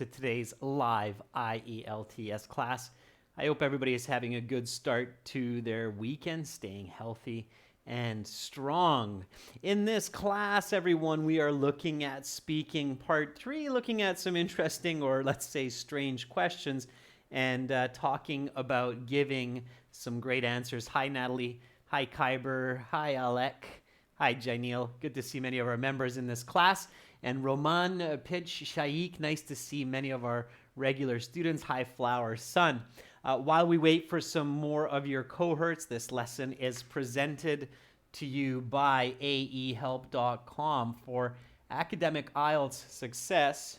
to today's live IELTS class. I hope everybody is having a good start to their weekend, staying healthy and strong. In this class, everyone, we are looking at speaking part 3, looking at some interesting or let's say strange questions and talking about giving some great answers. Hi, Natalie. Hi, Kyber. Hi, Alec. Hi, Janil. Good to see many of our members in this class. And Roman, Pitch, Shaik, nice to see many of our regular students. Hi, Flower Sun. While we wait for some more of your cohorts, this lesson is presented to you by aehelp.com for academic IELTS success.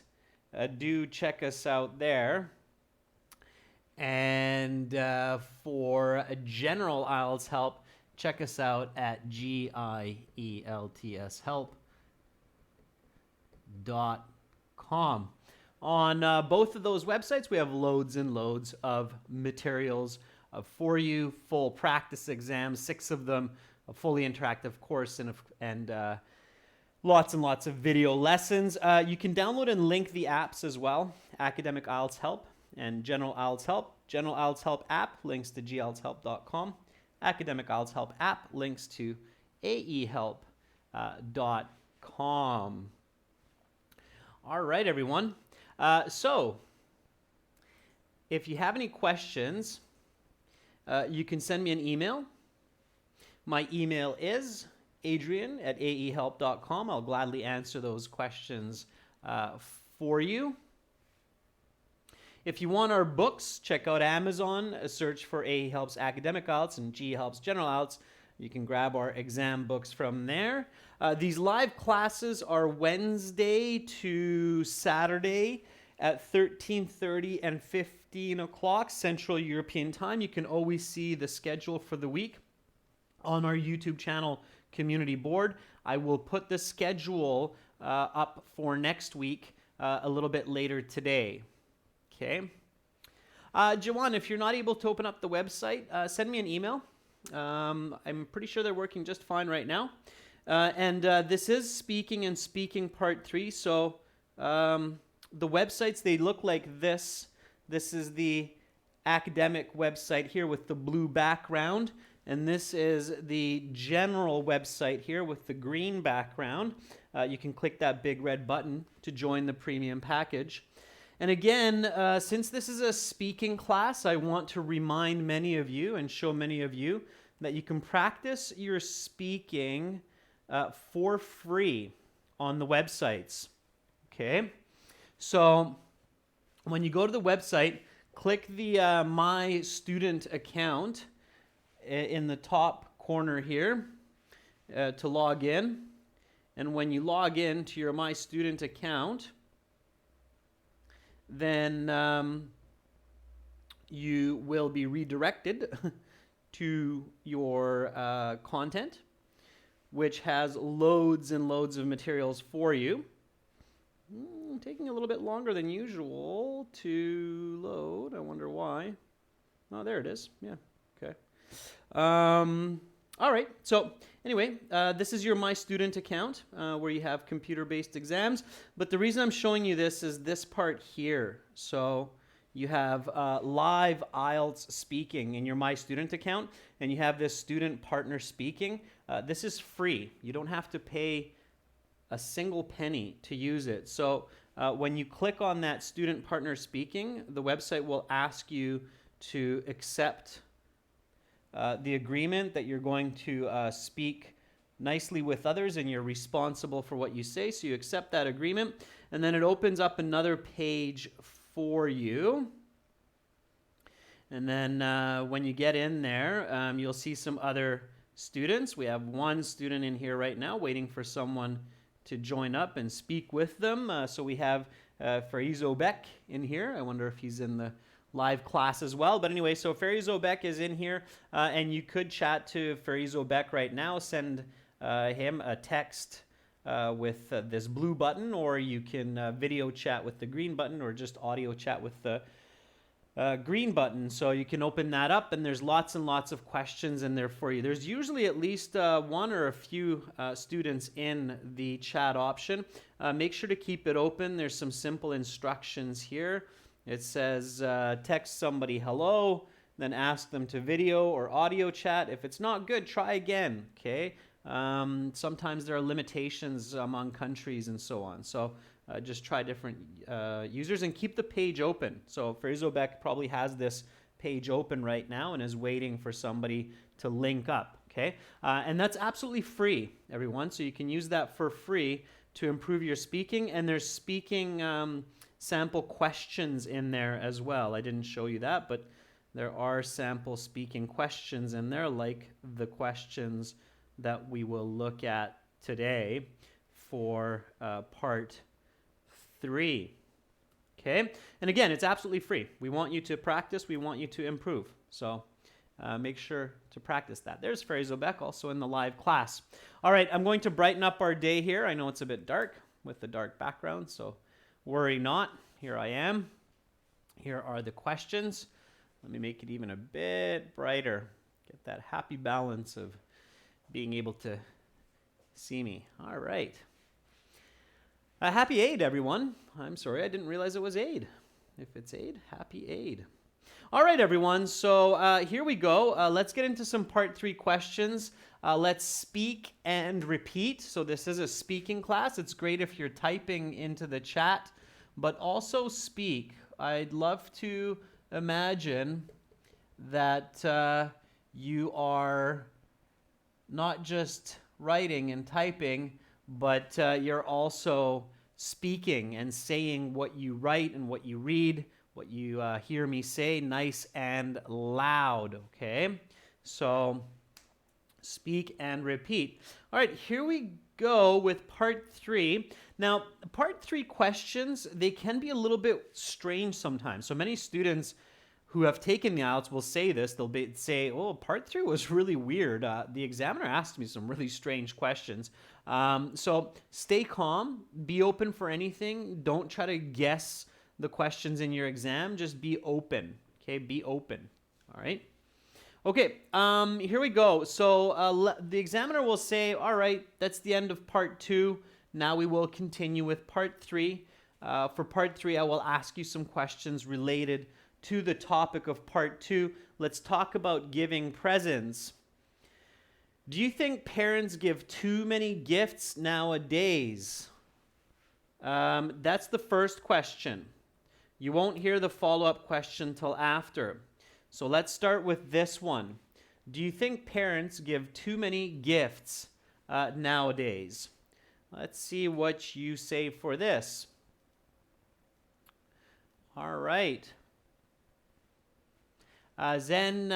Do check us out there. And for a general IELTS help, check us out at gieltshelp.com. On both of those websites, we have loads and loads of materials for you, full practice exams, 6 of them, a fully interactive course, and lots and lots of video lessons. You can download and link the apps as well, Academic IELTS Help and General IELTS Help. General IELTS Help app links to gieltshelp.com. Academic IELTS Help app links to aehelp.com. All right, everyone. So if you have any questions, you can send me an email. My email is adrian@aehelp.com. I'll gladly answer those questions for you. If you want our books, check out Amazon, search for AE Helps Academic IELTS and G Helps General IELTS. You can grab our exam books from there. These live classes are Wednesday to Saturday at 13:30 and 15 o'clock Central European Time. You can always see the schedule for the week on our YouTube channel community board. I will put the schedule up for next week a little bit later today. Okay. Jawan, if you're not able to open up the website, send me an email. I'm pretty sure they're working just fine right now. This is speaking part 3. So the websites, they look like this. This is the academic website here with the blue background. And this is the general website here with the green background. You can click that big red button to join the premium package. And again, since this is a speaking class, I want to remind many of you and show many of you that you can practice your speaking for free on the websites. Okay? So when you go to the website, click the My Student account in the top corner here to log in. And when you log in to your My Student account, then you will be redirected to your content, which has loads and loads of materials for you. Taking a little bit longer than usual to load. I wonder why. Oh, there it is. Yeah, okay. All right, so anyway, this is your My Student account where you have computer-based exams. But the reason I'm showing you this is this part here. So you have live IELTS speaking in your My Student account, and you have this student partner speaking. This is free. You don't have to pay a single penny to use it. So when you click on that student partner speaking, the website will ask you to accept the agreement that you're going to speak nicely with others and you're responsible for what you say. So you accept that agreement, and then it opens up another page for you. And then when you get in there, you'll see some other students. We have one student in here right now waiting for someone to join up and speak with them. So we have Farizo Beck in here. I wonder if he's in the live class as well. But anyway, so Farizo Beck is in here, and you could chat to Farizo Beck right now. Send him a text with this blue button, or you can video chat with the green button, or just audio chat with the green button, so you can open that up, and there's lots and lots of questions in there for you. There's usually at least one or a few students in the chat option. Make sure to keep it open. There's some simple instructions here. It says text somebody hello, then ask them to video or audio chat. If it's not good, try again, okay? Sometimes there are limitations among countries and so on. So just try different users and keep the page open. So Fraserbeck probably has this page open right now and is waiting for somebody to link up, okay? And that's absolutely free, everyone. So you can use that for free to improve your speaking. And there's speaking sample questions in there as well. I didn't show you that, but there are sample speaking questions in there, like the questions that we will look at today for part 3. Okay, and again, it's absolutely free. We want you to practice. We want you to improve. So make sure to practice that. There's Fraserbeck also in the live class. All right, I'm going to brighten up our day here. I know it's a bit dark with the dark background, so worry not. Here I am. Here are the questions. Let me make it even a bit brighter. Get that happy balance of being able to see me. All right. Happy Aid, everyone. I'm sorry, I didn't realize it was Aid. If it's Aid, happy Aid. All right, everyone. So here we go. Let's get into some part 3 questions. Let's speak and repeat. So this is a speaking class. It's great if you're typing into the chat, but also speak. I'd love to imagine that you are not just writing and typing, but you're also speaking and saying what you write and what you read, what you hear me say, nice and loud, okay? So speak and repeat. All right, here we go with part 3. Now, part 3 questions, they can be a little bit strange sometimes. So many students who have taken the IELTS will say this. They'll say, oh, part 3 was really weird. The examiner asked me some really strange questions. So stay calm. Be open for anything. Don't try to guess the questions in your exam. Just be open. Okay, be open. All right. Okay, here we go. So the examiner will say, all right, that's the end of part 2. Now we will continue with part 3. For part 3, I will ask you some questions related to the topic of part 2. Let's talk about giving presents. Do you think parents give too many gifts nowadays? That's the first question. You won't hear the follow-up question till after. So let's start with this one. Do you think parents give too many gifts nowadays? Let's see what you say for this. All right. Zen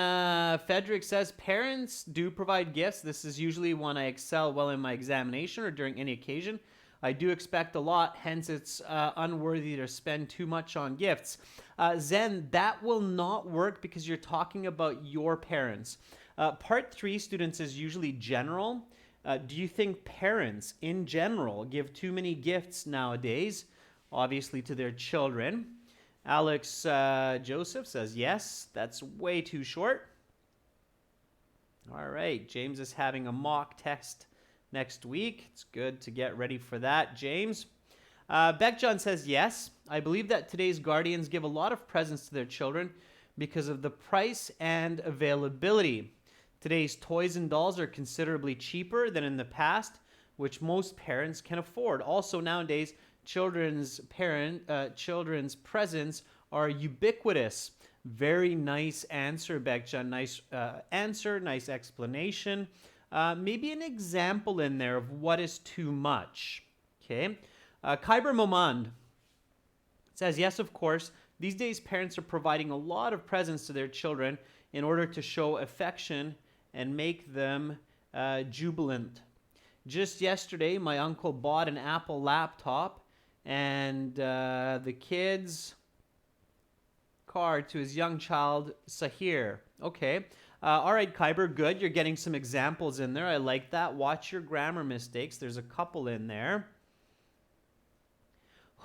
Frederick says, parents do provide gifts. This is usually when I excel well in my examination or during any occasion. I do expect a lot, hence it's unworthy to spend too much on gifts. Zen, that will not work because you're talking about your parents. Part 3, students, is usually general. Do you think parents in general give too many gifts nowadays? Obviously to their children. Alex Joseph says, yes, that's way too short. All right, James is having a mock test next week. It's good to get ready for that, James. Beckjohn says, yes, I believe that today's guardians give a lot of presents to their children because of the price and availability. Today's toys and dolls are considerably cheaper than in the past, which most parents can afford. Also nowadays, children's presents are ubiquitous. Very nice answer, Beckjohn. Nice answer, nice explanation. Maybe an example in there of what is too much. Okay. Kyber Momand says, yes, of course. These days, parents are providing a lot of presents to their children in order to show affection and make them jubilant. Just yesterday, my uncle bought an Apple laptop and the kid's card to his young child, Sahir. Okay. All right, Kyber, good. You're getting some examples in there. I like that. Watch your grammar mistakes. There's a couple in there.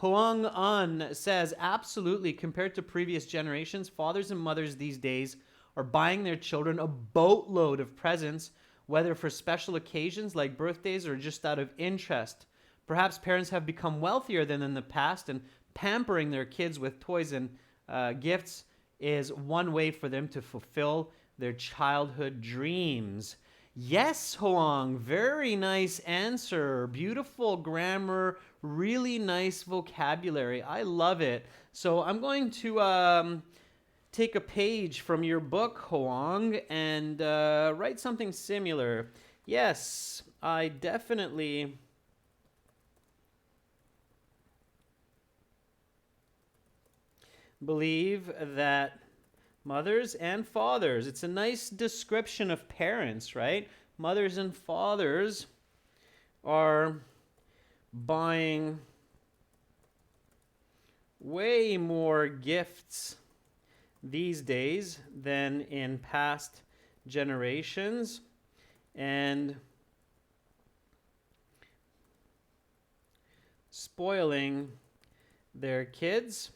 Hoang Un says, absolutely. Compared to previous generations, fathers and mothers these days are buying their children a boatload of presents, whether for special occasions like birthdays or just out of interest. Perhaps parents have become wealthier than in the past, and pampering their kids with toys and gifts is one way for them to fulfill their childhood dreams. Yes, Hoang, very nice answer. Beautiful grammar, really nice vocabulary. I love it. So I'm going to take a page from your book, Hoang, and write something similar. Yes, I definitely believe that mothers and fathers, it's a nice description of parents, right? Mothers and fathers are buying way more gifts these days than in past generations, and spoiling their kids,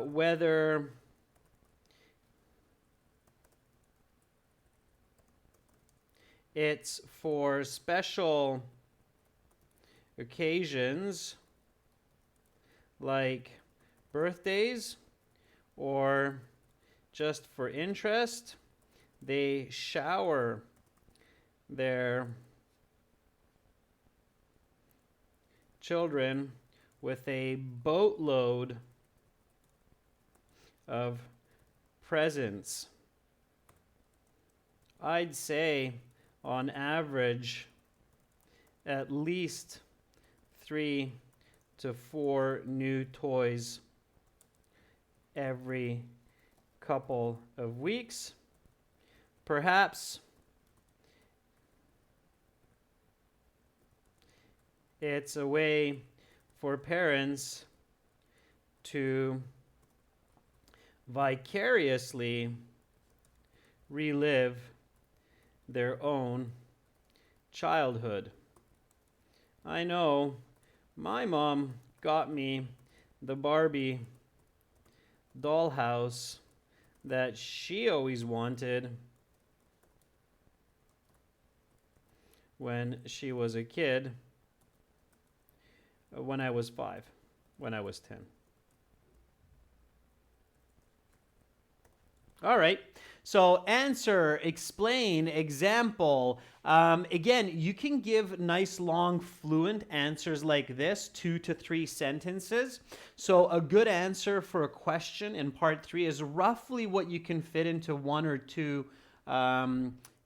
whether it's for special occasions like birthdays or just for interest. They shower their children with a boatload of presents. I'd say on average at least 3 to 4 new toys every couple of weeks. Perhaps it's a way for parents to vicariously relive their own childhood. I know my mom got me the Barbie dollhouse that she always wanted when she was a kid, when I was 5, when I was 10. All right. So answer, explain, example. Again, you can give nice, long, fluent answers like this, 2 to 3 sentences. So a good answer for a question in part 3 is roughly what you can fit into 1 or 2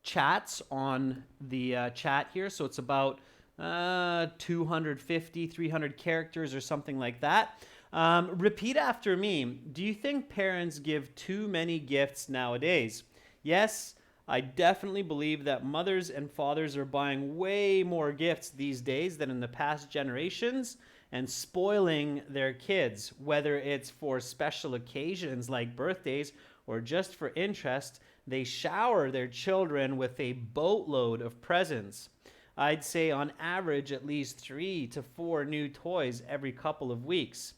chats on the chat here. So it's about 250, 300 characters or something like that. Repeat after me. Do you think parents give too many gifts nowadays? Yes, I definitely believe that mothers and fathers are buying way more gifts these days than in the past generations and spoiling their kids, whether it's for special occasions like birthdays or just for interest. They shower their children with a boatload of presents. I'd say on average at least 3 to 4 new toys every couple of weeks.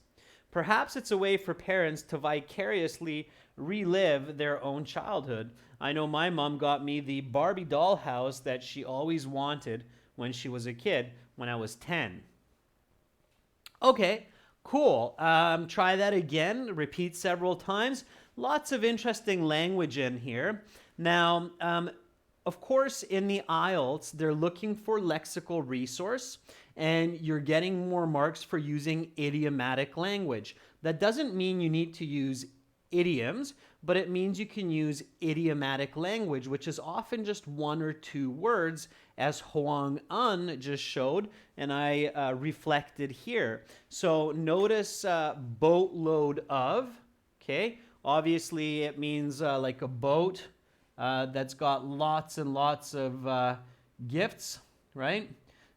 Perhaps it's a way for parents to vicariously relive their own childhood. I know my mom got me the Barbie dollhouse that she always wanted when she was a kid, when I was 10. Okay, cool. Try that again. Repeat several times. Lots of interesting language in here. Now, of course, in the IELTS, they're looking for lexical resource, and you're getting more marks for using idiomatic language. That doesn't mean you need to use idioms, but it means you can use idiomatic language, which is often just 1 or 2 words, as Hoang Un just showed, and I reflected here. So notice boatload of, okay? Obviously, it means like a boat that's got lots and lots of gifts, right?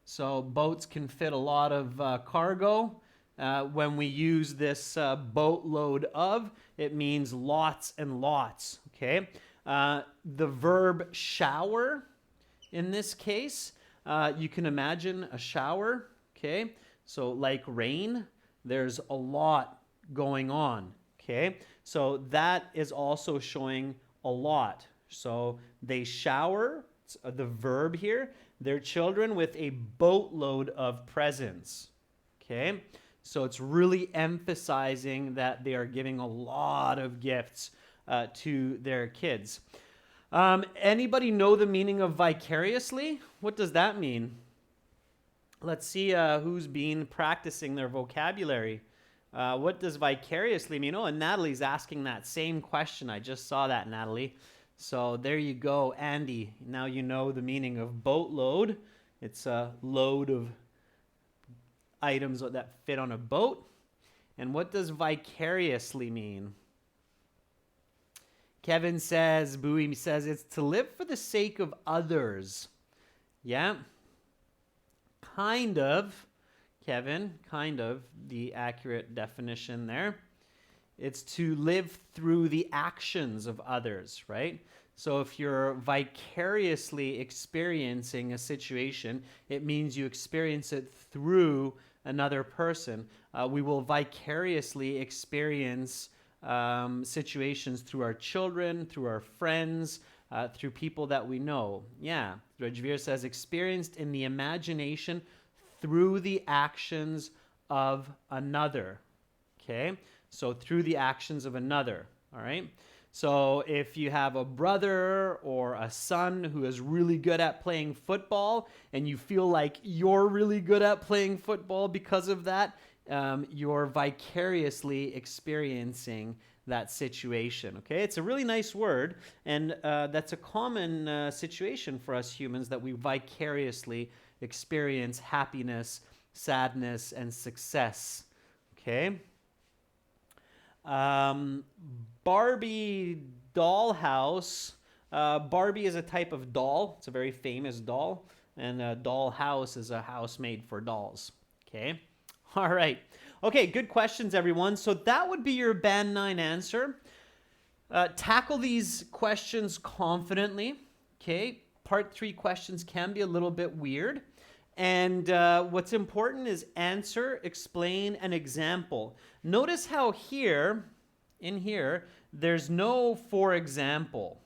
So boats can fit a lot of cargo. When we use this boatload of, it means lots and lots, okay? The verb shower, in this case, you can imagine a shower, okay? So like rain, There's a lot going on, okay? So that is also showing a lot. So they shower, the verb here, their children with a boatload of presents, okay? So it's really emphasizing that they are giving a lot of gifts to their kids. Anybody know the meaning of vicariously? What does that mean? Let's see who's been practicing their vocabulary. What does vicariously mean? Oh, and Natalie's asking that same question. I just saw that, Natalie. So there you go, Andy. Now you know the meaning of boatload. It's a load of items that fit on a boat. And what does vicariously mean? Kevin says, Bowie says, it's to live for the sake of others. Yeah. Kind of, Kevin, kind of the accurate definition there. It's to live through the actions of others, right? So if you're vicariously experiencing a situation, it means you experience it through another person. We will vicariously experience situations through our children, through our friends, through people that we know. Yeah, Rajveer says, experienced in the imagination through the actions of another. Okay, so through the actions of another, all right? So if you have a brother or a son who is really good at playing football and you feel like you're really good at playing football because of that, you're vicariously experiencing that situation, okay? It's a really nice word, and that's a common situation for us humans, that we vicariously experience happiness, sadness, and success, okay? Barbie dollhouse. Barbie is a type of doll. It's a very famous doll. And a dollhouse is a house made for dolls. Okay? All right. Okay, good questions, everyone. So that would be your Band 9 answer. Tackle these questions confidently. Okay? Part 3 questions can be a little bit weird. And what's important is answer, explain, and example. Notice how in here, there's no for example.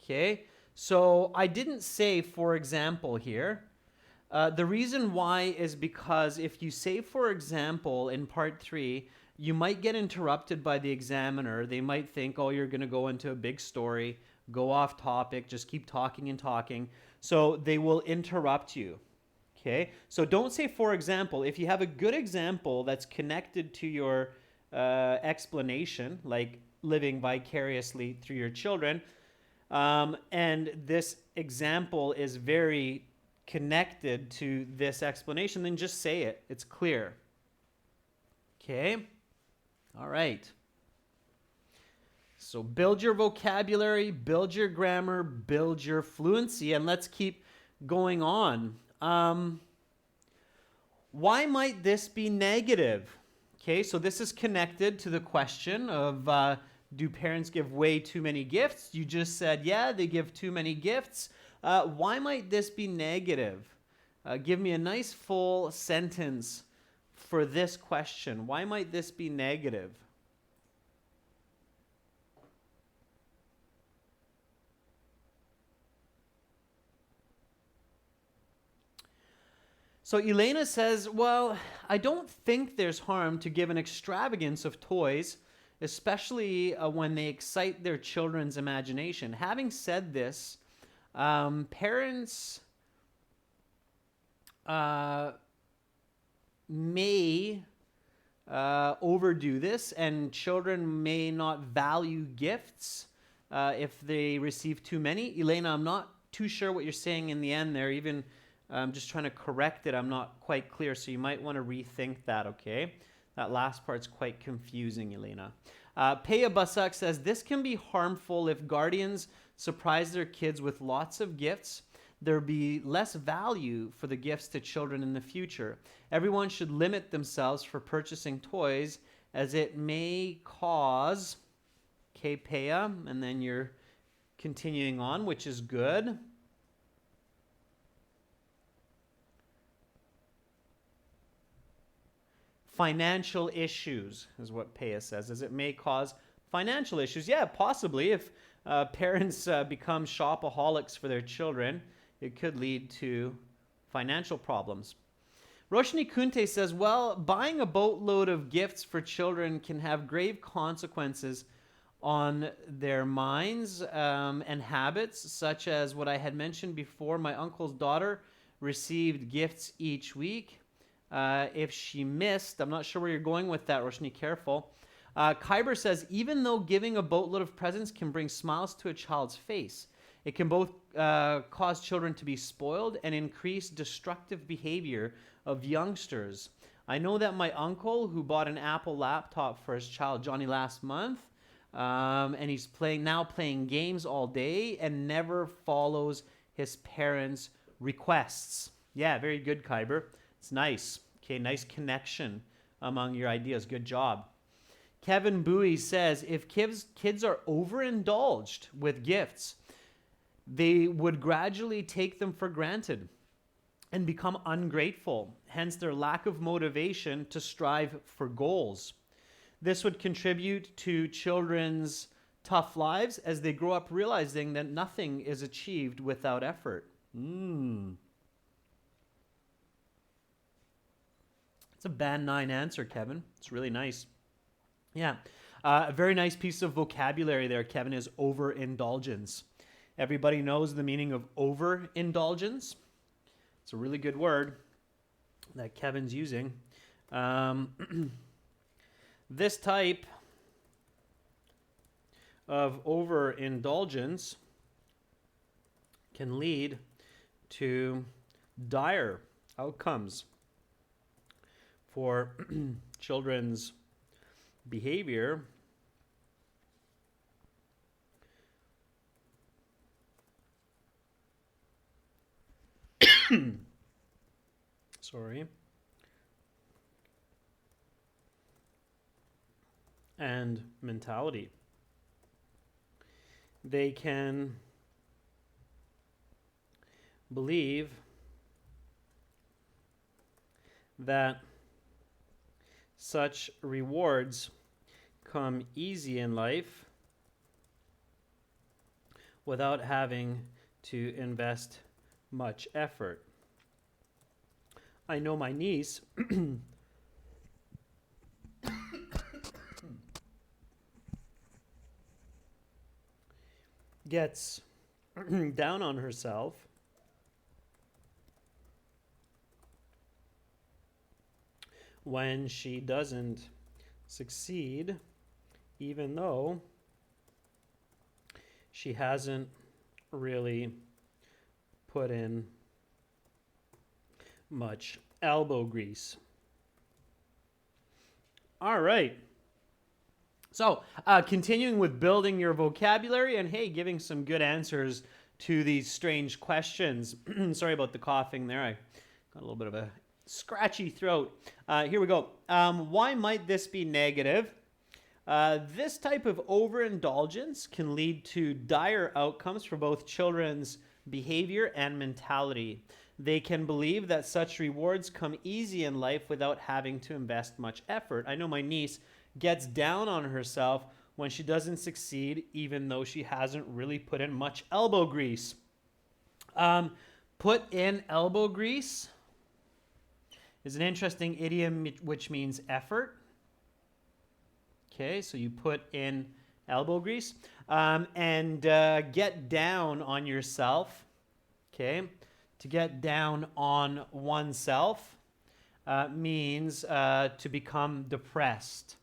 Okay? So I didn't say for example here. The reason why is because if you say for example in part 3, you might get interrupted by the examiner. They might think, oh, you're going to go into a big story, go off topic, just keep talking and talking. So they will interrupt you. Okay, so don't say for example. If you have a good example that's connected to your explanation, like living vicariously through your children, and this example is very connected to this explanation, then just say it. It's clear. Okay, all right. So build your vocabulary, build your grammar, build your fluency, and let's keep going on. Why might this be negative? Okay, so this is connected to the question of do parents give way too many gifts? You just said, yeah, they give too many gifts. Why might this be negative? Give me a nice full sentence for this question. Why might this be negative? So Elena says, well, I don't think there's harm to give an extravagance of toys, especially when they excite their children's imagination. Having said this, parents may overdo this, and children may not value gifts if they receive too many. Elena, I'm not too sure what you're saying in the end there. Even I'm just trying to correct it. I'm not quite clear, so you might want to rethink that, okay? That last part's quite confusing, Elena. Peya Basak says, this can be harmful if guardians surprise their kids with lots of gifts. There'll be less value for the gifts to children in the future. Everyone should limit themselves for purchasing toys, as it may cause, okay, Peya, and then you're continuing on, which is good. financial issues, is what Paya says, as it may cause financial issues. Yeah, possibly. If parents become shopaholics for their children, it could lead to financial problems. Roshni Kunte says, well, buying a boatload of gifts for children can have grave consequences on their minds and habits, such as what I had mentioned before. My uncle's daughter received gifts each week. If she missed, I'm not sure where you're going with that, Roshni, careful. Kyber says, even though giving a boatload of presents can bring smiles to a child's face, it can both cause children to be spoiled and increase destructive behavior of youngsters. I know that my uncle, who bought an Apple laptop for his child, Johnny, last month, and he's now playing games all day and never follows his parents' requests. Yeah, very good, Kyber. It's nice. Okay, nice connection among your ideas. Good job. Kevin Bowie says, if kids are overindulged with gifts, they would gradually take them for granted and become ungrateful, hence their lack of motivation to strive for goals. This would contribute to children's tough lives as they grow up realizing that nothing is achieved without effort. It's a band 9 answer, Kevin. It's really nice. Yeah, a very nice piece of vocabulary there, Kevin, is overindulgence. Everybody knows the meaning of overindulgence. It's a really good word that Kevin's using. This type of overindulgence can lead to dire outcomes for children's behavior. Sorry. And mentality. They can believe that such rewards come easy in life without having to invest much effort. I know my niece gets down on herself when she doesn't succeed, even though she hasn't really put in much elbow grease. All right. So, continuing with building your vocabulary and, hey, giving some good answers to these strange questions. Sorry about the coughing there. I got a little bit of a scratchy throat. Here we go. Why might this be negative? This type of overindulgence can lead to dire outcomes for both children's behavior and mentality. They can believe that such rewards come easy in life without having to invest much effort. I know my niece gets down on herself when she doesn't succeed, even though she hasn't really put in much elbow grease. Put in elbow grease is an interesting idiom which means effort. Okay, so you put in elbow grease. And get down on yourself. Okay, to get down on oneself means to become depressed.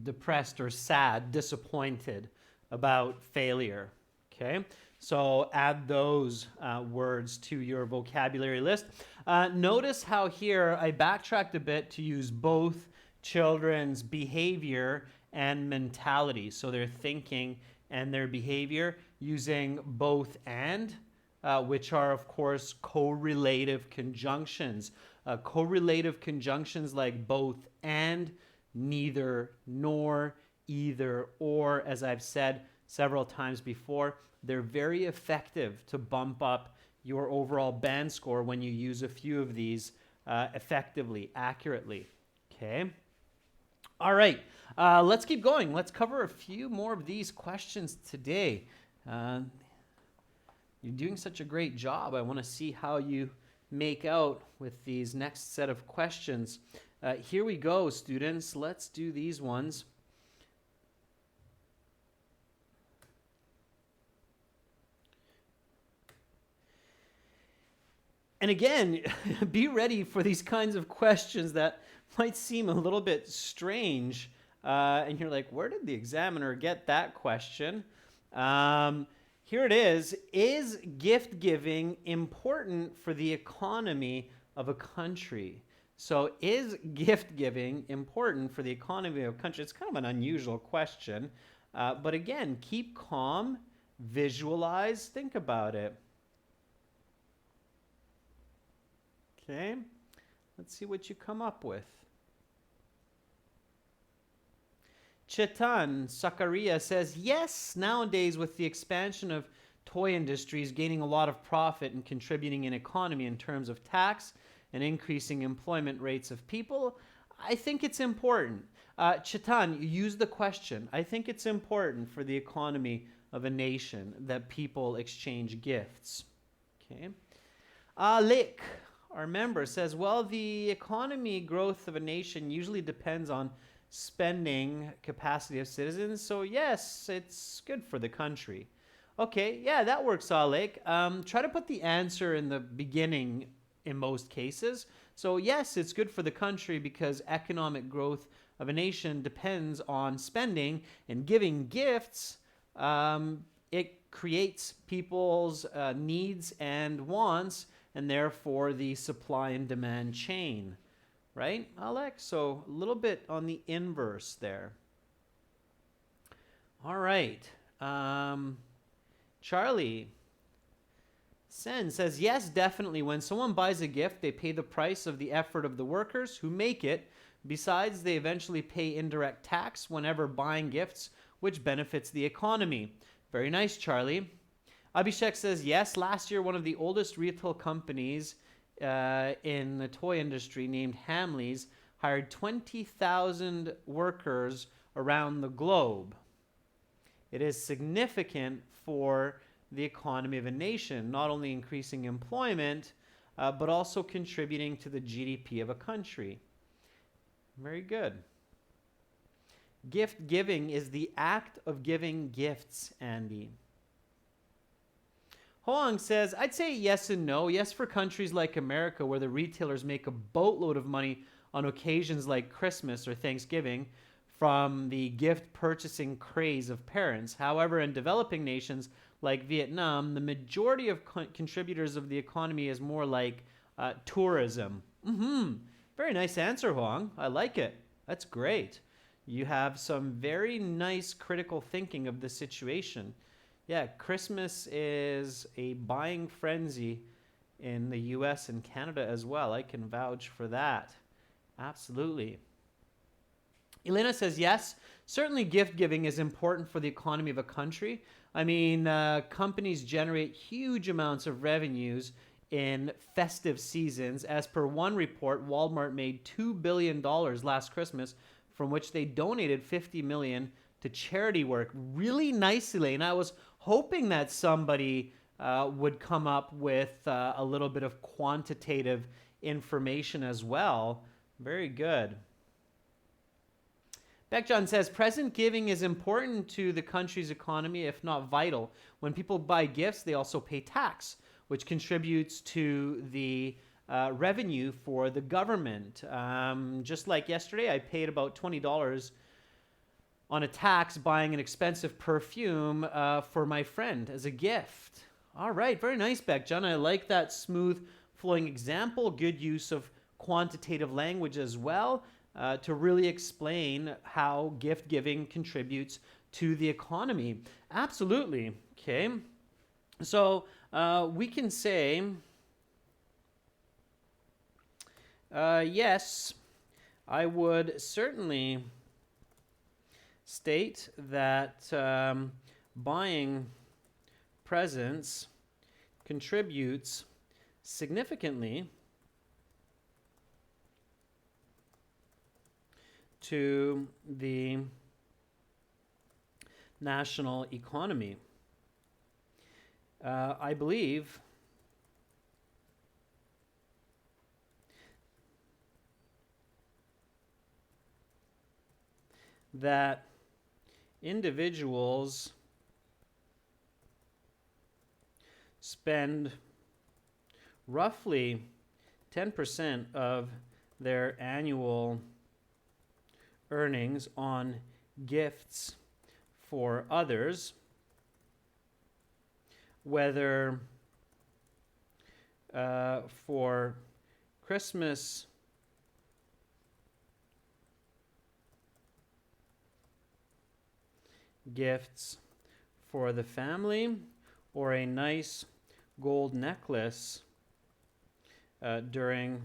Depressed or sad, disappointed about failure. Okay, so add those words to your vocabulary list. Notice how here I backtracked a bit to use both children's behavior and mentality. So their thinking and their behavior using both and, which are, of course, correlative conjunctions. Correlative conjunctions like both and, neither nor, either or, as I've said several times before, They're very effective to bump up your overall band score when you use a few of these effectively, accurately. Okay. All right. Let's keep going. Let's cover a few more of these questions today. You're doing such a great job. I want to see how you make out with these next set of questions. Here we go, students. Let's do these ones. And again, be ready for these kinds of questions that might seem a little bit strange. And you're like, where did the examiner get that question? Here it is. Is gift giving important for the economy of a country? So is gift giving important for the economy of a country? It's kind of an unusual question. But again, keep calm, visualize, think about it. Okay, let's see what you come up with. Chetan Sakaria says, yes, nowadays with the expansion of toy industries gaining a lot of profit and contributing in economy in terms of tax and increasing employment rates of people, I think it's important. Chetan, you use the question. I think it's important for the economy of a nation that people exchange gifts. Okay. Alik, our member, says, well, the economy growth of a nation usually depends on spending capacity of citizens. So yes, it's good for the country. Okay, yeah, that works, Alec. Try to put the answer in the beginning in most cases. So yes, it's good for the country because economic growth of a nation depends on spending and giving gifts. It creates people's needs and wants, and therefore the supply and demand chain. Right, Alex? So a little bit on the inverse there. All right. Charlie Sen says, yes, definitely. When someone buys a gift, they pay the price of the effort of the workers who make it. Besides, they eventually pay indirect tax whenever buying gifts, which benefits the economy. Very nice, Charlie. Abhishek says, yes, last year one of the oldest retail companies in the toy industry named Hamleys hired 20,000 workers around the globe. It is significant for the economy of a nation, not only increasing employment, but also contributing to the GDP of a country. Very good. Gift giving is the act of giving gifts, Andy. Hoang says, I'd say yes and no. Yes, for countries like America where the retailers make a boatload of money on occasions like Christmas or Thanksgiving from the gift purchasing craze of parents. However, in developing nations like Vietnam, the majority of contributors of the economy is more like tourism. Very nice answer, Hoang. I like it. That's great. You have some very nice critical thinking of the situation. Yeah, Christmas is a buying frenzy in the US and Canada as well. I can vouch for that. Absolutely. Elena says, yes, certainly gift giving is important for the economy of a country. I mean, companies generate huge amounts of revenues in festive seasons. As per one report, Walmart made $2 billion last Christmas, from which they donated $50 million to charity work. Really nice, Elena. I was hoping that somebody would come up with a little bit of quantitative information as well. Very good. Beckjohn says, present giving is important to the country's economy, if not vital. When people buy gifts, they also pay tax, which contributes to the revenue for the government. Just like yesterday, I paid about $20 on a tax buying an expensive perfume for my friend as a gift. All right, very nice, Beckjohn. I like that smooth flowing example. Good use of quantitative language as well to really explain how gift giving contributes to the economy. Absolutely. Okay. So we can say, yes, I would certainly state that buying presents contributes significantly to the national economy. I believe that individuals spend roughly 10% of their annual earnings on gifts for others, whether for Christmas gifts for the family or a nice gold necklace during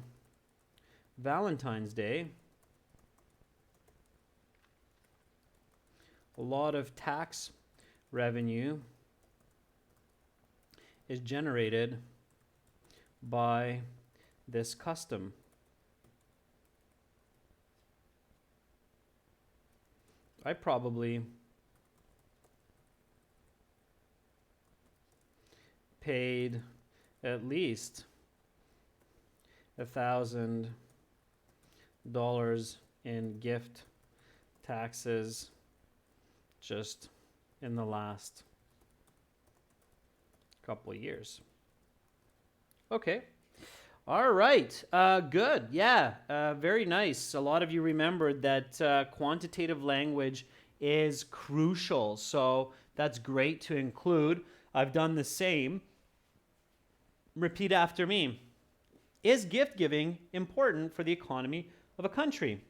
Valentine's Day. A lot of tax revenue is generated by this custom. I probably paid at least $1,000 in gift taxes just in the last couple of years. Okay. All right. Good. Yeah. Very nice. A lot of you remembered that quantitative language is crucial. So that's great to include. I've done the same. Repeat after me. Is gift giving important for the economy of a country?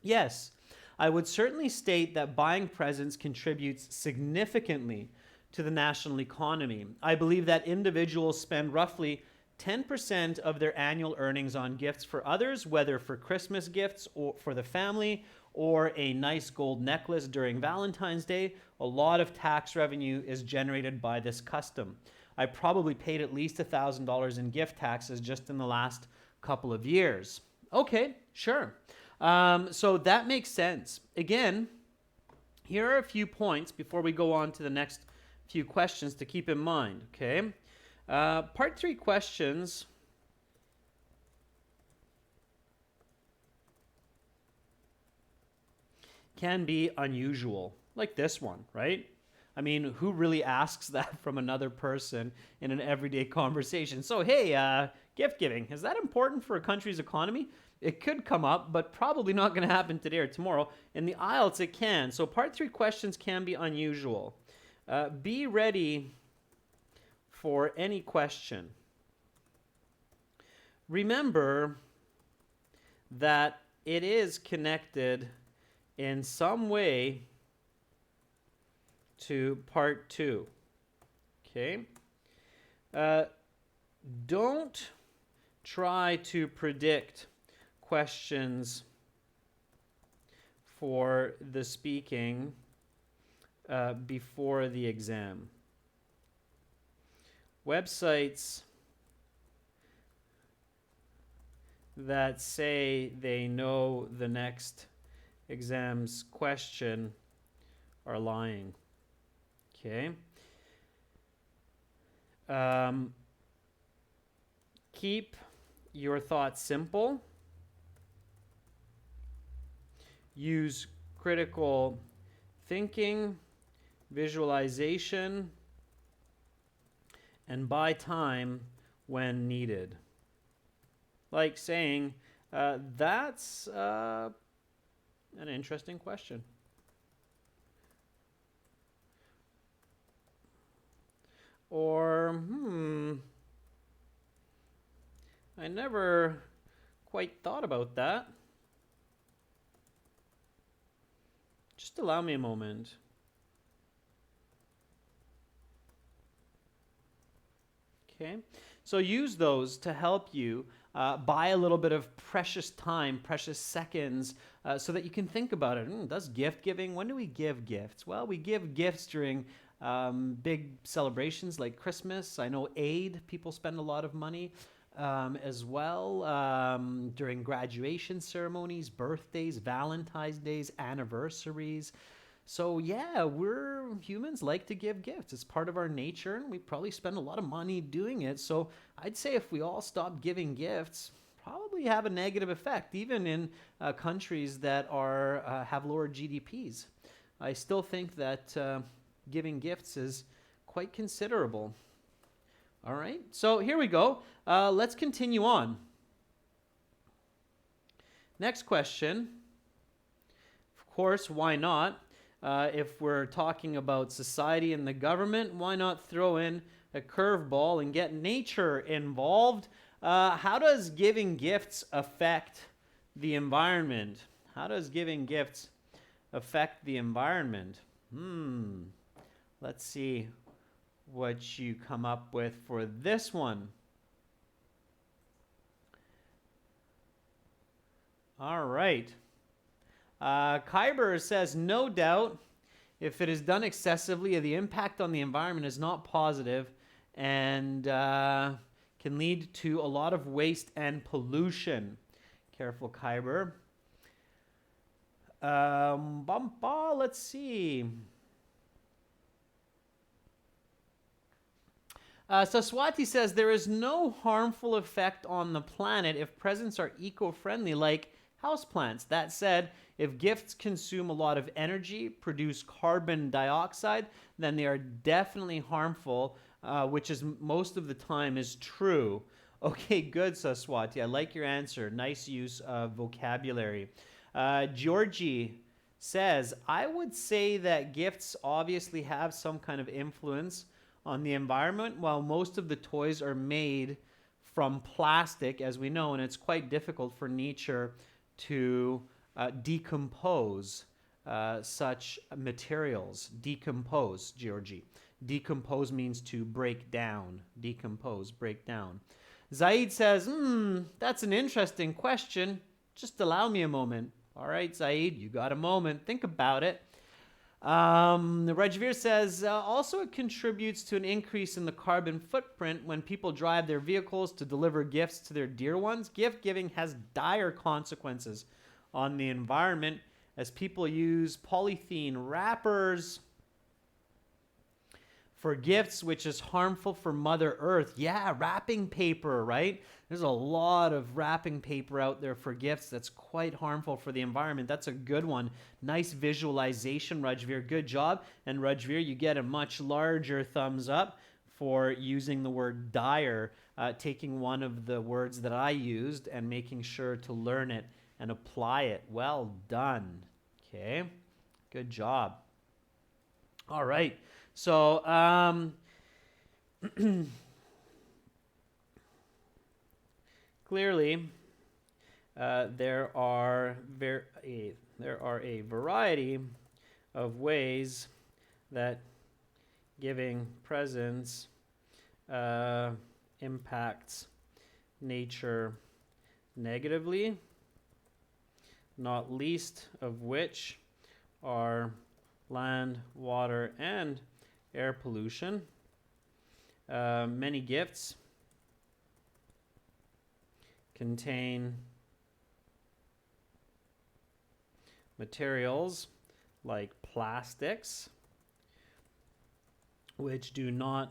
Yes. I would certainly state that buying presents contributes significantly to the national economy. I believe that individuals spend roughly 10% of their annual earnings on gifts for others, whether for Christmas gifts or for the family or a nice gold necklace during Valentine's Day. A lot of tax revenue is generated by this custom. I probably paid at least $1,000 in gift taxes just in the last couple of years. Okay, sure. So that makes sense. Again, here are a few points before we go on to the next few questions to keep in mind, okay? Part 3 questions can be unusual, like this one, right? I mean, who really asks that from another person in an everyday conversation? So, hey, gift giving, is that important for a country's economy? It could come up, but probably not going to happen today or tomorrow. In the IELTS, it can. So part 3 questions can be unusual. Be ready for any question. Remember that it is connected in some way to part 2. Okay? Don't try to predict questions for the speaking before the exam. Websites that say they know the next exam's question are lying. Okay? Keep your thoughts simple. Use critical thinking, visualization, and buy time when needed. Like saying, that's an interesting question. Or, I never quite thought about that. Just allow me a moment. Okay, so use those to help you buy a little bit of precious time, precious seconds, so that you can think about it. Does gift giving, when do we give gifts? Well, we give gifts during Big celebrations like Christmas. I know Aid, people spend a lot of money as well during graduation ceremonies, birthdays, Valentine's days, anniversaries. So yeah, we're humans like to give gifts. It's part of our nature, and we probably spend a lot of money doing it. So I'd say if we all stop giving gifts, probably have a negative effect, even in countries that are have lower GDPs. I still think that giving gifts is quite considerable. All right, so here we go. Let's continue on. Next question. Of course, why not? If we're talking about society and the government, why not throw in a curveball and get nature involved? How does giving gifts affect the environment? How does giving gifts affect the environment? Let's see what you come up with for this one. All right. Kyber says, no doubt, if it is done excessively, the impact on the environment is not positive and can lead to a lot of waste and pollution. Careful, Kyber. Let's see. So Swati says, there is no harmful effect on the planet if presents are eco-friendly, like houseplants. That said, if gifts consume a lot of energy, produce carbon dioxide, then they are definitely harmful, which is most of the time is true. Okay, good, Saswati. I like your answer. Nice use of vocabulary. Georgie says, I would say that gifts obviously have some kind of influence on the environment, while most of the toys are made from plastic, as we know, and it's quite difficult for nature to decompose such materials. Decompose, Georgie. Decompose means to break down. Decompose, break down. Zaid says, that's an interesting question. Just allow me a moment. All right, Zaid, you got a moment. Think about it. Rajveer says, also it contributes to an increase in the carbon footprint when people drive their vehicles to deliver gifts to their dear ones. Gift giving has dire consequences on the environment as people use polythene wrappers for gifts, which is harmful for Mother Earth. Yeah, wrapping paper, right? There's a lot of wrapping paper out there for gifts that's quite harmful for the environment. That's a good one. Nice visualization, Rajveer. Good job. And Rajveer, you get a much larger thumbs up for using the word dire, taking one of the words that I used and making sure to learn it and apply it. Well done. Okay, good job. All right. So, clearly, there are a variety of ways that giving presents impacts nature negatively, not least of which are land, water, and air pollution. Many gifts contain materials like plastics, which do not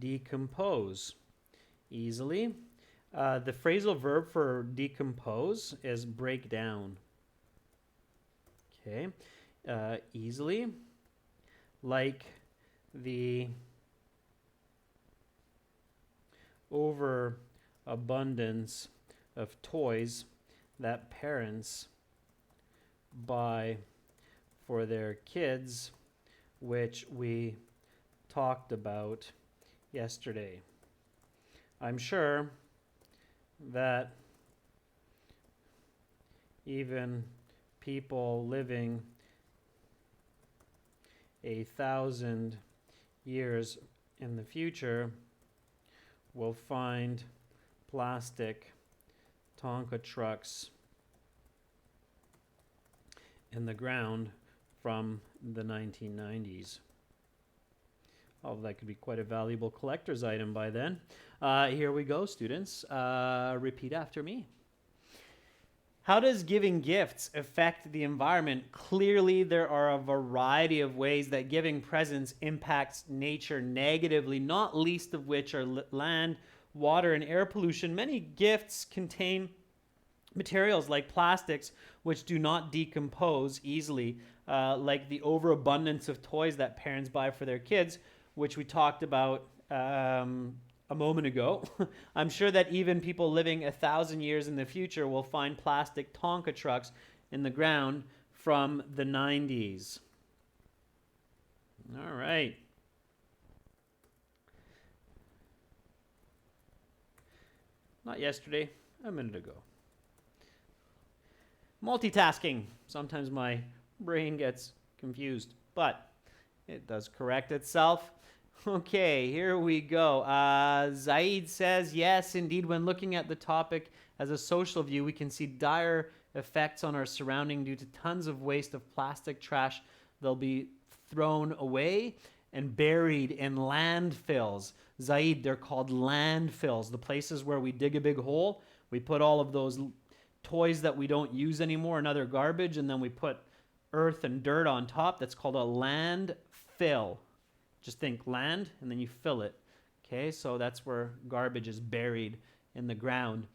decompose easily. The phrasal verb for decompose is break down. Okay, easily, like the overabundance of toys that parents buy for their kids, which we talked about yesterday. I'm sure that even people living 1,000 years in the future will find plastic Tonka trucks in the ground from the 1990s. Oh, that could be quite a valuable collector's item by then. Here we go, students. Repeat after me. How does giving gifts affect the environment? Clearly, there are a variety of ways that giving presents impacts nature negatively, not least of which are land, water, and air pollution. Many gifts contain materials like plastics which do not decompose easily, like the overabundance of toys that parents buy for their kids, which we talked about a moment ago. I'm sure that even people living 1,000 years in the future will find plastic Tonka trucks in the ground from the 90s. All right. Not yesterday, a minute ago. Multitasking. Sometimes my brain gets confused, but it does correct itself. Okay, here we go. Zaid says, yes, indeed, when looking at the topic as a social view, we can see dire effects on our surrounding due to tons of waste of plastic trash. They'll be thrown away and buried in landfills. Zaid, they're called landfills, the places where we dig a big hole, we put all of those toys that we don't use anymore and other garbage, and then we put earth and dirt on top. That's called a landfill. Just think land, and then you fill it. Okay, so that's where garbage is buried in the ground.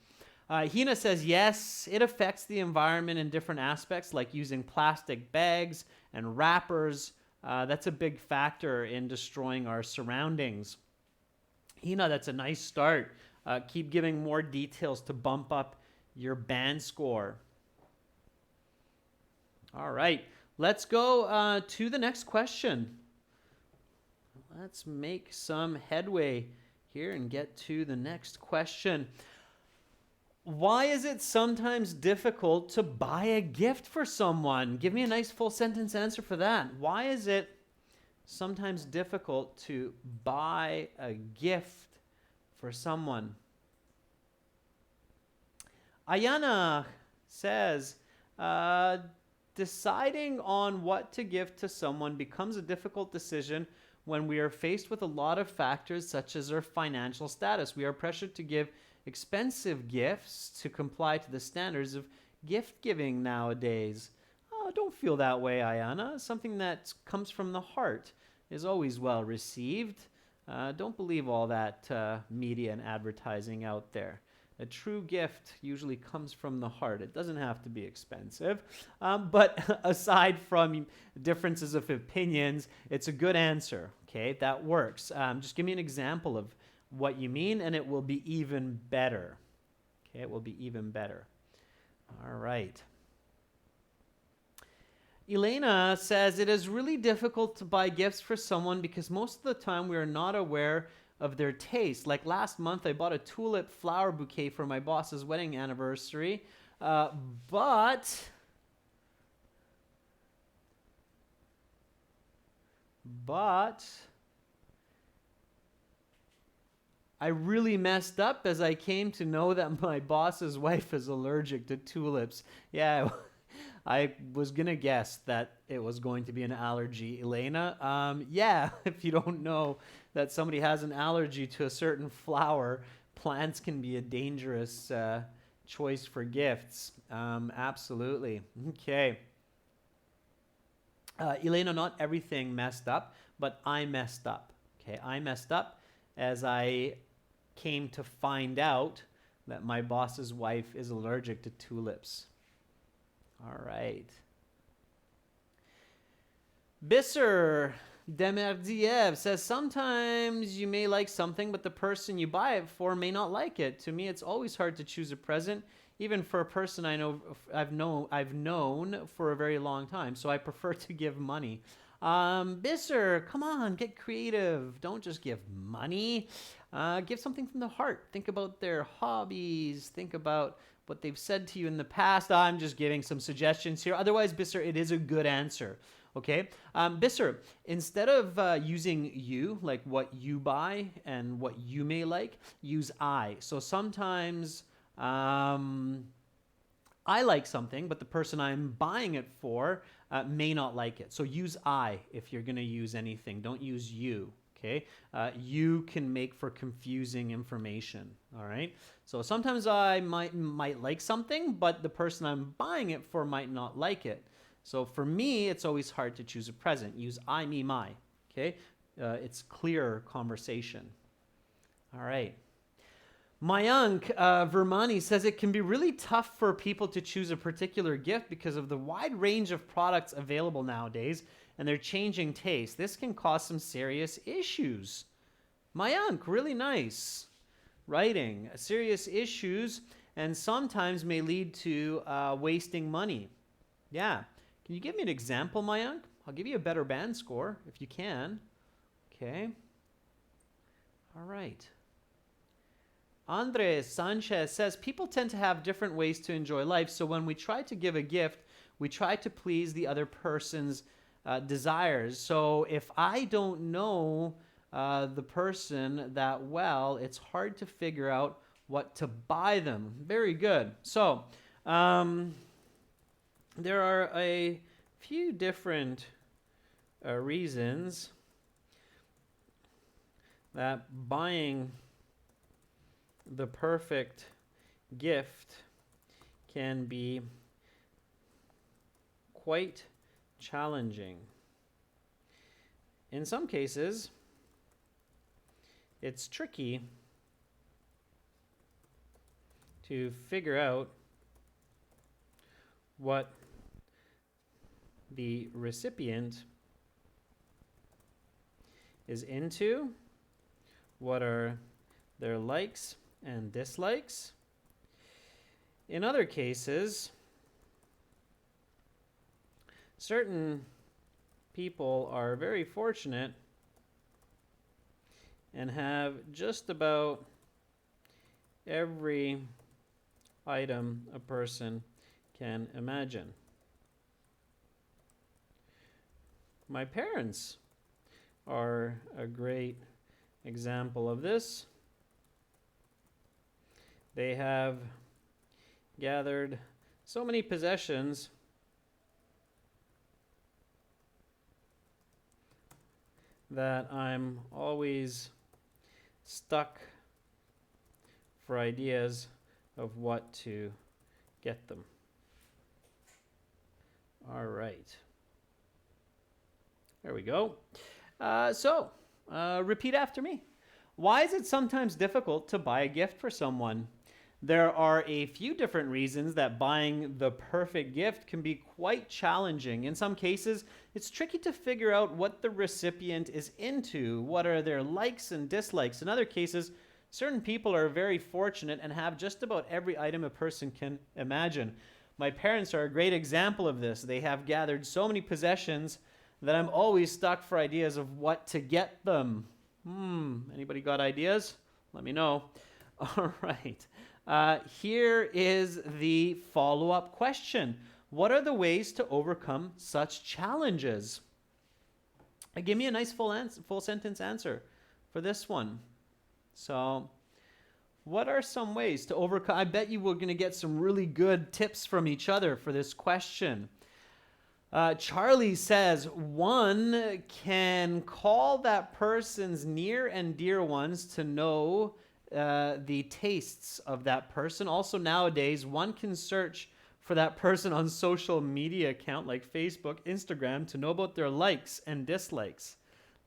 Hina says, yes, it affects the environment in different aspects, like using plastic bags and wrappers. That's a big factor in destroying our surroundings. Hina, that's a nice start. Keep giving more details to bump up your band score. All right, let's go to the next question. Let's make some headway here and get to the next question. Why is it sometimes difficult to buy a gift for someone? Give me a nice full sentence answer for that. Why is it sometimes difficult to buy a gift for someone? Ayana says, deciding on what to give to someone becomes a difficult decision when we are faced with a lot of factors such as our financial status. We are pressured to give expensive gifts to comply to the standards of gift giving nowadays. Oh, don't feel that way, Ayana. Something that comes from the heart is always well received. Don't believe all that media and advertising out there. A true gift usually comes from the heart. It doesn't have to be expensive. But aside from differences of opinions, it's a good answer. Okay, that works. Just give me an example of what you mean, and it will be even better. Okay, it will be even better. All right. Elena says, it is really difficult to buy gifts for someone because most of the time we are not aware of their taste. Like last month, I bought a tulip flower bouquet for my boss's wedding anniversary, but I really messed up as I came to know that my boss's wife is allergic to tulips. Yeah, I was going to guess that it was going to be an allergy, Elena. Yeah, if you don't know that somebody has an allergy to a certain flower, plants can be a dangerous choice for gifts. Absolutely. Okay. Elena, not everything messed up, but I messed up. Okay, I messed up as I came to find out that my boss's wife is allergic to tulips. All right. Bisser Demerdiev says, sometimes you may like something, but the person you buy it for may not like it. To me, it's always hard to choose a present, even for a person I've known for a very long time. So I prefer to give money. Bisser, come on, get creative. Don't just give money. Give something from the heart. Think about their hobbies. Think about what they've said to you in the past. I'm just giving some suggestions here. Otherwise, Bisser, it is a good answer. Okay, Bisser, instead of using you, like what you buy and what you may like, use I. So sometimes I like something, but the person I'm buying it for may not like it. So use I if you're going to use anything. Don't use you. Okay, you can make for confusing information. All right, so sometimes I might like something, but the person I'm buying it for might not like it. So for me, it's always hard to choose a present. Use I, me, my. Okay, it's clear conversation. All right. Mayank Vermani says it can be really tough for people to choose a particular gift because of the wide range of products available nowadays and their changing taste. This can cause some serious issues. Mayank, really nice writing. Serious issues and sometimes may lead to wasting money. Yeah. Can you give me an example, Mayank? I'll give you a better band score if you can. Okay. All right. Andres Sanchez says people tend to have different ways to enjoy life, so when we try to give a gift, we try to please the other person's desires. So if I don't know the person that well, it's hard to figure out what to buy them. Very good. So there are a few different reasons that buying the perfect gift can be quite challenging. In some cases, it's tricky to figure out what the recipient is into, what are their likes and dislikes. In other cases, certain people are very fortunate and have just about every item a person can imagine. My parents are a great example of this. They have gathered so many possessions that I'm always stuck for ideas of what to get them. All right. There we go. Repeat after me. Why is it sometimes difficult to buy a gift for someone? There are a few different reasons that buying the perfect gift can be quite challenging. In some cases, it's tricky to figure out what the recipient is into, what are their likes and dislikes. In other cases, certain people are very fortunate and have just about every item a person can imagine. My parents are a great example of this. They have gathered so many possessions that I'm always stuck for ideas of what to get them. Anybody got ideas? Let me know. All right. Here is the follow-up question. What are the ways to overcome such challenges? Give me a nice full sentence answer for this one. So, what are some ways to overcome? I bet you we're going to get some really good tips from each other for this question. Charlie says, one can call that person's near and dear ones to know the tastes of that person. Also nowadays, one can search for that person on social media account like Facebook, Instagram to know about their likes and dislikes.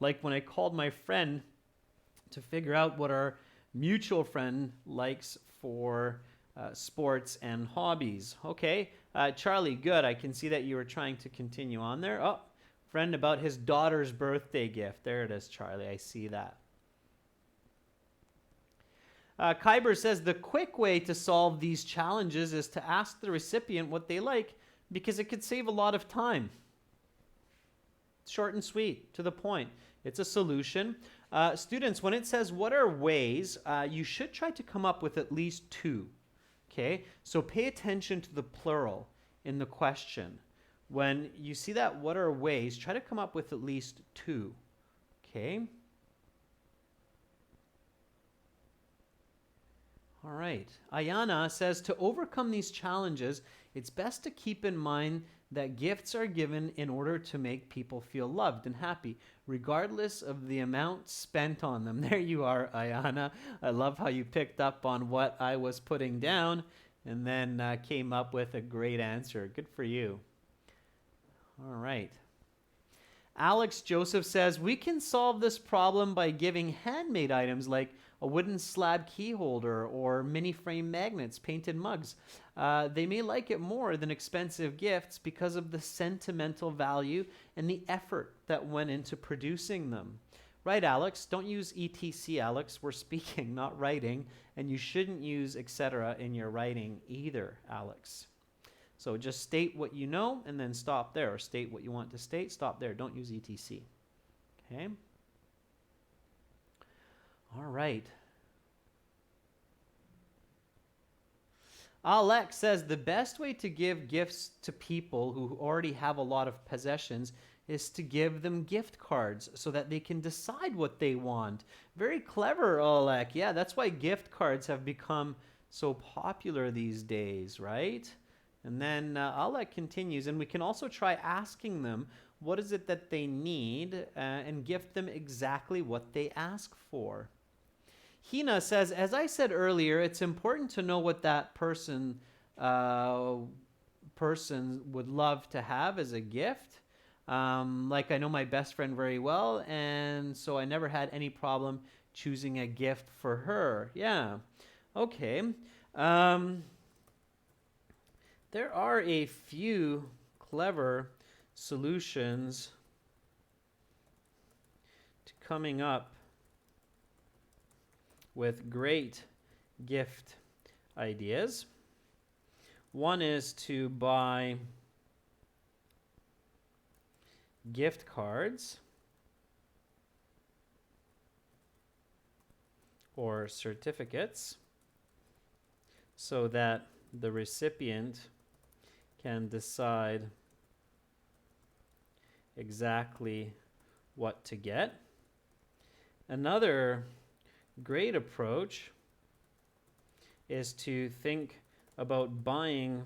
Like when I called my friend to figure out what our mutual friend likes for sports and hobbies. Okay, Charlie, good. I can see that you were trying to continue on there. Oh, friend about his daughter's birthday gift. There it is, Charlie. I see that. Kyber says the quick way to solve these challenges is to ask the recipient what they like because it could save a lot of time. Short and sweet, to the point. It's a solution. Students, when it says what are ways, you should try to come up with at least two. Okay, so pay attention to the plural in the question. When you see that what are ways, try to come up with at least two. Okay. All right. Ayana says to overcome these challenges, it's best to keep in mind that gifts are given in order to make people feel loved and happy, regardless of the amount spent on them. There you are, Ayana. I love how you picked up on what I was putting down and then came up with a great answer. Good for you. All right. Alex Joseph says, we can solve this problem by giving handmade items like a wooden slab key holder or mini frame magnets, painted mugs. They may like it more than expensive gifts because of the sentimental value and the effort that went into producing them. Right, Alex? Don't use ETC, Alex. We're speaking, not writing. And you shouldn't use etc. in your writing either, Alex. So just state what you know and then stop there. Or state what you want to state, stop there. Don't use ETC. Okay? All right. Alex says the best way to give gifts to people who already have a lot of possessions is to give them gift cards so that they can decide what they want. Very clever, Oleg. Yeah, that's why gift cards have become so popular these days, right? And then Oleg continues, and we can also try asking them what is it that they need and gift them exactly what they ask for. Hina says, as I said earlier, it's important to know what that person would love to have as a gift. Like I know my best friend very well, and so I never had any problem choosing a gift for her. Yeah. Okay. There are a few clever solutions to coming up with great gift ideas. One is to buy gift cards or certificates so that the recipient can decide exactly what to get. Another great approach is to think about buying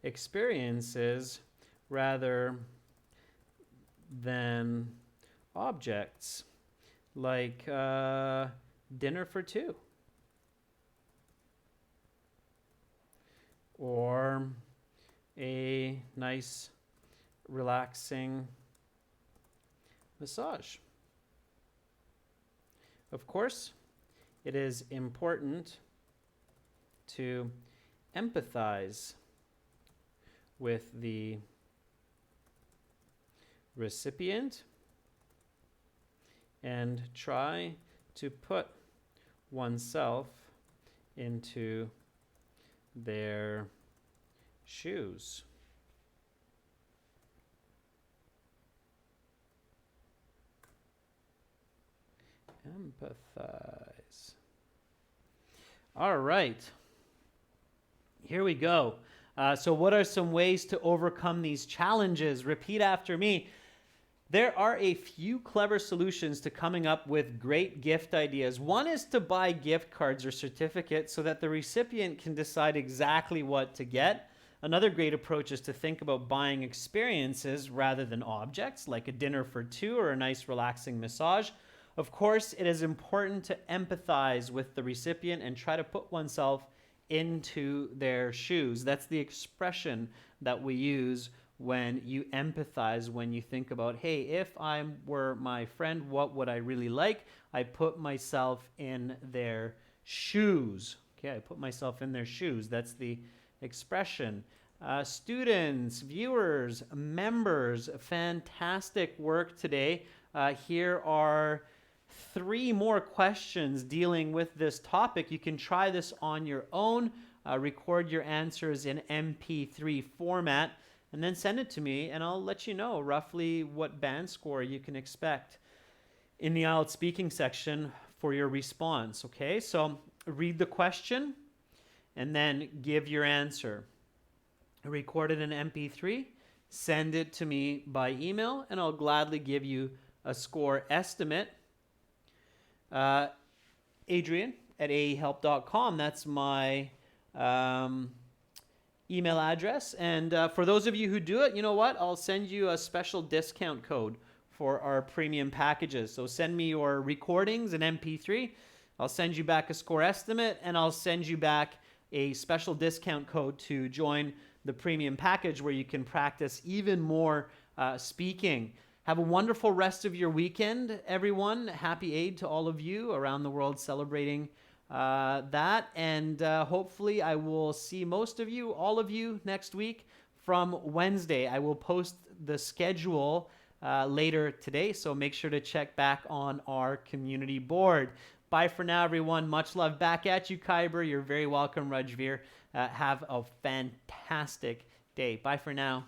experiences rather than objects, like dinner for two, or a nice relaxing massage. Of course, it is important to empathize with the recipient and try to put oneself into their shoes. Empathize. All right. Here we go. So what are some ways to overcome these challenges? Repeat after me. There are a few clever solutions to coming up with great gift ideas. One is to buy gift cards or certificates so that the recipient can decide exactly what to get. Another great approach is to think about buying experiences rather than objects, like a dinner for two or a nice relaxing massage. Of course, it is important to empathize with the recipient and try to put oneself into their shoes. That's the expression that we use when you empathize, when you think about, hey, if I were my friend, what would I really like? I put myself in their shoes. Okay, I put myself in their shoes. That's the expression. Students, viewers, members, fantastic work today. Here are 3 more questions dealing with this topic. You can try this on your own. Record your answers in MP3 format and then send it to me, and I'll let you know roughly what band score you can expect in the IELTS speaking section for your response. Okay, so read the question and then give your answer. Record it in MP3, send it to me by email, and I'll gladly give you a score estimate. Adrian at aehelp.com. That's my email address. And for those of you who do it, you know what? I'll send you a special discount code for our premium packages. So send me your recordings in MP3. I'll send you back a score estimate, and I'll send you back a special discount code to join the premium package where you can practice even more speaking. Have a wonderful rest of your weekend, everyone. Happy Eid to all of you around the world celebrating that. And hopefully I will see most of you, all of you, next week from Wednesday. I will post the schedule later today, so make sure to check back on our community board. Bye for now, everyone. Much love back at you, Kyber. You're very welcome, Rajveer. Have a fantastic day. Bye for now.